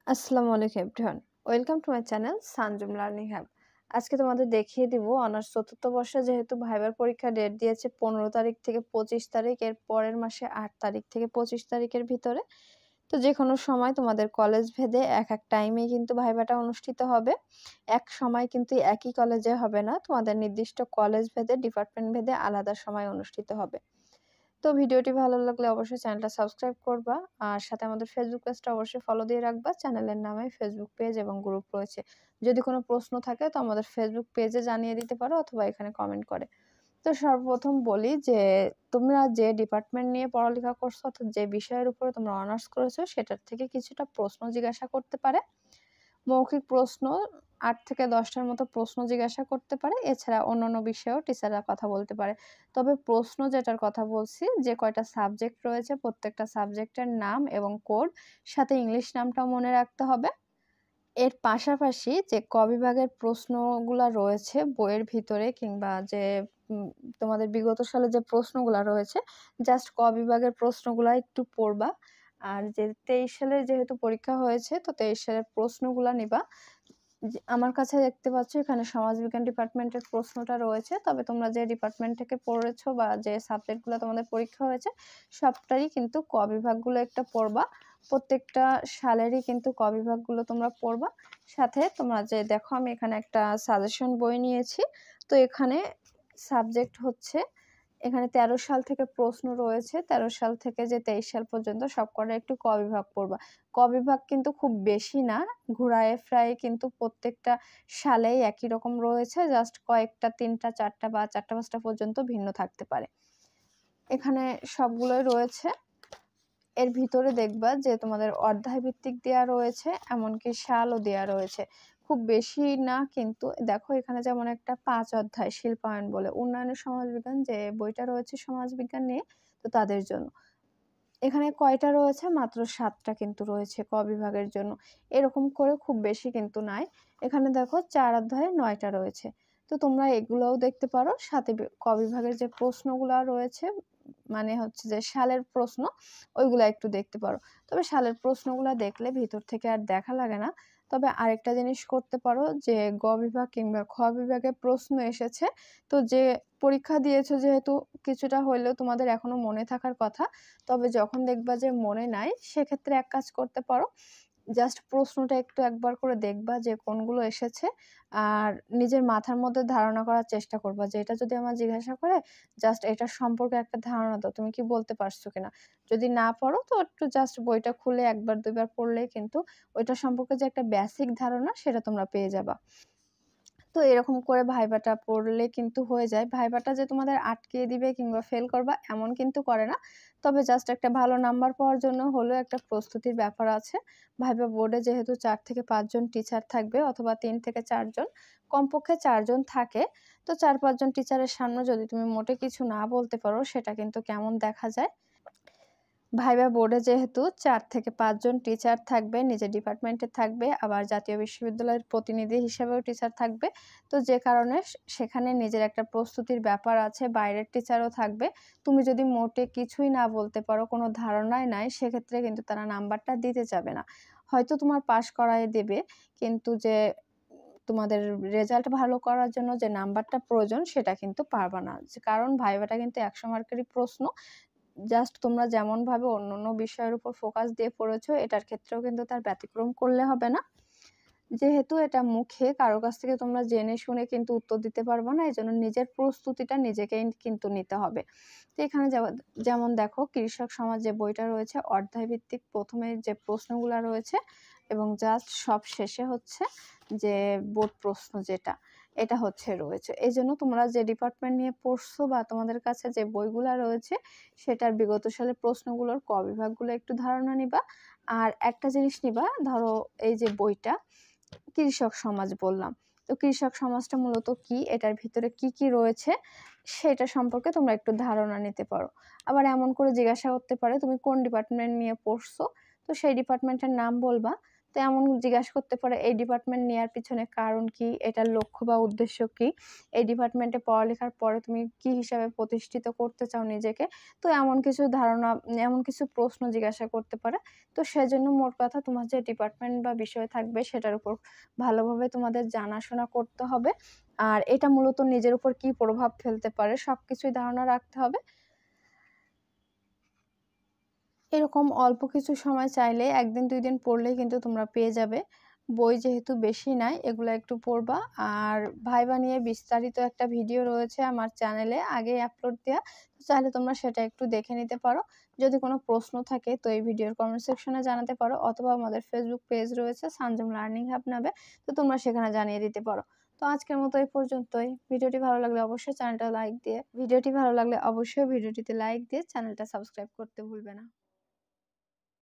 আসসালামু আলাইকুম everyone. Welcome to my channel Sanjum learning hub. আজকে তোমাদের দেখিয়ে দিব অনার্স চতুর্থ বর্ষে যেহেতু ভাইবার পরীক্ষা ডেট দিয়েছে 15 তারিখ থেকে 25 তারিখ, এর পরের মাসে 8 তারিখ থেকে 25 তারিখের ভিতরে। তো যেকোনো সময় তোমাদের কলেজ ভেদে এক টাইমেই কিন্তু ভাইবাটা অনুষ্ঠিত হবে। এক সময় কিন্তু একই কলেজে হবে না। তোমাদের নির্দিষ্ট কলেজ ভেদে, ডিপার্টমেন্ট ভেদে আলাদা সময় অনুষ্ঠিত হবে। তো ভিডিওটি ভালো লাগলে অবশ্যই চ্যানেলটা সাবস্ক্রাইব করবা। আর সাথে আমাদের ফেসবুক পেজটা অবশ্যই ফলো দিয়ে রাখবা। চ্যানেলের নামে ফেসবুক পেজ এবং গ্রুপ রয়েছে। যদি কোনো প্রশ্ন থাকে তো আমাদের ফেসবুক পেজে জানিয়ে দিতে পারো অথবা এখানে কমেন্ট করে। তো সর্বপ্রথম বলি যে তোমরা যে ডিপার্টমেন্ট নিয়ে পড়ালেখা করছো অর্থাৎ যে বিষয়ের উপরে তোমরা অনার্স করেছো সেটার থেকে কিছুটা প্রশ্ন জিজ্ঞাসা করতে পারে। মৌখিক প্রশ্ন ৮ থেকে ১০ টার মতো প্রশ্ন জিজ্ঞাসা করতে পারে। এছাড়া অন্যান্য বিষয়েও টিচাররা কথা বলতে পারে। তবে প্রশ্ন যেটার কথা বলছি, যে কয়টা সাবজেক্ট রয়েছে প্রত্যেকটা সাবজেক্টের নাম এবং কোড, সাথে ইংলিশ নামটাও মনে রাখতে হবে। এর পাশাপাশি যে ক বিভাগের প্রশ্নগুলা রয়েছে বইয়ের ভিতরে কিংবা যে উম তোমাদের বিগত সালে যে প্রশ্নগুলা রয়েছে, জাস্ট ক বিভাগের প্রশ্নগুলা একটু পড়বা। আর যে ২৩ সালের যেহেতু পরীক্ষা হয়েছে তো ২৩ সালের প্রশ্নগুলা নিবা। আমার কাছে দেখতে পাচ্ছ এখানে সমাজবিজ্ঞান ডিপার্টমেন্টের প্রশ্নটা রয়েছে। তবে তোমরা যে ডিপার্টমেন্ট থেকে পড়েছো বা যে সাবজেক্টগুলো তোমাদের পরীক্ষা হয়েছে সবটারই কিন্তু ক বিভাগগুলো একটা পড়বা। প্রত্যেকটা সালেরই কিন্তু ক বিভাগগুলো তোমরা পড়বা। সাথে তোমরা যে দেখো আমি এখানে একটা সাজেশন বই নিয়েছি। তো এখানে সাবজেক্ট হচ্ছে, এখানে ১৩ সাল থেকে প্রশ্ন রয়েছে। ১৩ সাল থেকে যে ২৩ সাল পর্যন্ত সবকটা একটু ক বিভাগ পড়বা। ক বিভাগ কিন্তু খুব বেশি না, ঘুরায়ে ফিরায়ে কিন্তু প্রত্যেকটা সালেই একই রকম রয়েছে। জাস্ট কয়েকটা ৩টা ৪টা বা ৪টা ৫টা পর্যন্ত ভিন্ন থাকতে পারে। এখানে সবগুলোই রয়েছে। এর ভিতরে দেখবা যে তোমাদের অধ্যায় ভিত্তিক দেয়া রয়েছে, এমনকি সালও দেয়া রয়েছে। খুব বেশি না কিন্তু দেখো এখানে যেমন একটা ৫ অধ্যায় শিল্পায়ন বলে উন্নয়নের সমাজবিজ্ঞান যে বইটা রয়েছে সমাজবিজ্ঞান নিয়ে, তো তাদের জন্য। এখানে কয়টা রয়েছে? মাত্র ৭ টা কিন্তু রয়েছে ক বিভাগের জন্য। এরকম করে খুব বেশি কিন্তু নাই। এখানে দেখো ৪ অধ্যায়ে ৯ টা রয়েছে। তো তোমরা এগুলোও দেখতে পারো। সাথে ক বিভাগের যে প্রশ্নগুলা রয়েছে, মানে হচ্ছে যে সালের প্রশ্ন, ওইগুলা একটু দেখতে পারো। তবে সালের প্রশ্নগুলা দেখলে ভিতর থেকে আর দেখা লাগে না। তবে আরেকটা জিনিস করতে পারো যে গ বিভাগ কিংবা খ বিভাগে প্রশ্ন এসেছে, তো যে পরীক্ষা দিয়েছো যেহেতু কিছুটা হইলেও তোমাদের এখনো মনে থাকার কথা। তবে যখন দেখবা যে মনে নাই সেক্ষেত্রে এক কাজ করতে পারো, জাস্ট প্রশ্নটা একটু একবার করে দেখবা যে কোনগুলো এসেছে। আর নিজের মাথার মধ্যে ধারণা করার চেষ্টা করবা যে এটা যদি আমার জিজ্ঞাসা করে জাস্ট এটার সম্পর্কে একটা ধারণা দাও, তুমি কি বলতে পারছো কিনা। যদি না পারো তো একটু জাস্ট বইটা খুলে ১ বার ২ বার পড়লেই কিন্তু ওইটা সম্পর্কে যে একটা বেসিক ধারণা সেটা তোমরা পেয়ে যাবা। তো এরকম করে ভাইবাটা পড়লে কিন্তু হয়ে যায়। ভাইবাটা যে তোমাদের আটকিয়ে দিবে কিংবা ফেল করবা এমন কিন্তু করে না। তবে জাস্ট একটা ভালো নাম্বার পাওয়ার জন্য হলেও একটা প্রস্তুতির ব্যাপার আছে। ভাইবা বোর্ডে যেহেতু ৪ থেকে ৫ জন টিচার থাকবে অথবা ৩ থেকে ৪ জন, কমপক্ষে ৪ জন থাকে। তো ৪-৫ জন টিচারের সামনে যদি তুমি মোটে কিছু না বলতে পারো সেটা কিন্তু কেমন দেখা যায়। ভাইবা বোর্ডে যেহেতু ৪ থেকে ৫ জন টিচার থাকবে, নিজের ডিপার্টমেন্টে থাকবে, আবার জাতীয় বিশ্ববিদ্যালয়ের প্রতিনিধি হিসেবেও টিচার থাকবে। তো যে কারণে সেখানে নিজের একটা প্রস্তুতির ব্যাপার আছে, বাইরের টিচারও থাকবে। তুমি যদি মোটে কিছুই না বলতে পারো, কোনো ধারণাই নাই, সেক্ষেত্রে কিন্তু তারা নাম্বারটা দিতে চাবে না। হয়তো তোমার পাস করায় দেবে, কিন্তু যে তোমাদের রেজাল্ট ভালো করার জন্য যে নাম্বারটা প্রয়োজন সেটা কিন্তু পারবা না। কারণ ভাইবাটা কিন্তু ১০০ মার্কেরই প্রশ্ন। জাস্ট তোমরা যেমনভাবে অন্যান্য বিষয়ের উপর ফোকাস দিয়ে পড়েছো এটার ক্ষেত্রেও কিন্তু তার ব্যতিক্রম করলে হবে না। যেহেতু এটা মুখে কারো কাছ থেকে তোমরা জেনে শুনে কিন্তু উত্তর দিতে পারবে না, এজন্য নিজের প্রস্তুতিটা নিজেকেই কিন্তু নিতে হবে। তো এখানে যেমন দেখো কৃষক সমাজ যে বইটা রয়েছে অধ্যায় ভিত্তিক প্রথমে যে প্রশ্নগুলা রয়েছে এবং জাস্ট সব শেষে হচ্ছে যে বোর্ড প্রশ্ন যেটা, এটা হচ্ছে রয়েছে। এইজন্য তোমরা যে ডিপার্টমেন্ট নিয়ে পড়ছো বা তোমাদের কাছে যে বইগুলা রয়েছে সেটার বিগত সালের প্রশ্নগুলোর ক বিভাগগুলো একটু ধারণা নিবা। আর একটা জিনিস নিবা, ধরো এই যে বইটা কৃষক সমাজ বললাম। তো কৃষক সমাজটা মূলত কি? এটার ভিতরে কি, কি রয়েছে? সেটা সম্পর্কে তোমরা একটু ধারণা নিতে পারো। আবার এমন করে জিজ্ঞাসা করতে পারে, "তুমি কোন ডিপার্টমেন্ট নিয়ে পড়ছো?" তো সেই ডিপার্টমেন্টের নাম বলবা। তো এমন জিজ্ঞাসা করতে পারে এই ডিপার্টমেন্ট নেওয়ার পিছনে কারণ কি? এটার লক্ষ্য বা উদ্দেশ্য কি? এই ডিপার্টমেন্টে পড়ালেখার পরে তুমি কি হিসাবে প্রতিষ্ঠিত করতে চাও নিজেকে? তো এমন কিছু প্রশ্ন জিজ্ঞাসা করতে পারে। তো সেজন্য মোট কথা তোমার যে ডিপার্টমেন্ট বা বিষয় থাকবে সেটার উপর ভালোভাবে তোমাদের জানাশোনা করতে হবে। আর এটা মূলত নিজের উপর কি প্রভাব ফেলতে পারে সবকিছুই ধারণা রাখতে হবে। এরকম অল্প কিছু সময় চাইলে ১ দিন ২ দিন পড়লেই কিন্তু তোমরা পেয়ে যাবে। বই যেহেতু বেশি নাই এগুলা একটু পড়বা। আর ভাইবা নিয়ে বিস্তারিত একটা ভিডিও রয়েছে আমার চ্যানেলে আগেই আপলোড দেয়া। চাইলে তোমরা সেটা একটু দেখে নিতে পারো। যদি কোনো প্রশ্ন থাকে তো এই ভিডিওর কমেন্ট সেকশনে জানাতে পারো অথবা আমাদের ফেসবুক পেজ রয়েছে সানজাম লার্নিং হাব নামে। তো তোমরা সেখানে জানিয়ে দিতে পারো। তো আজকের মতো এই পর্যন্তই। ভিডিওটি ভালো লাগলে অবশ্যই ভিডিওটিতে লাইক দিয়ে চ্যানেলটা সাবস্ক্রাইব করতে ভুলবে না।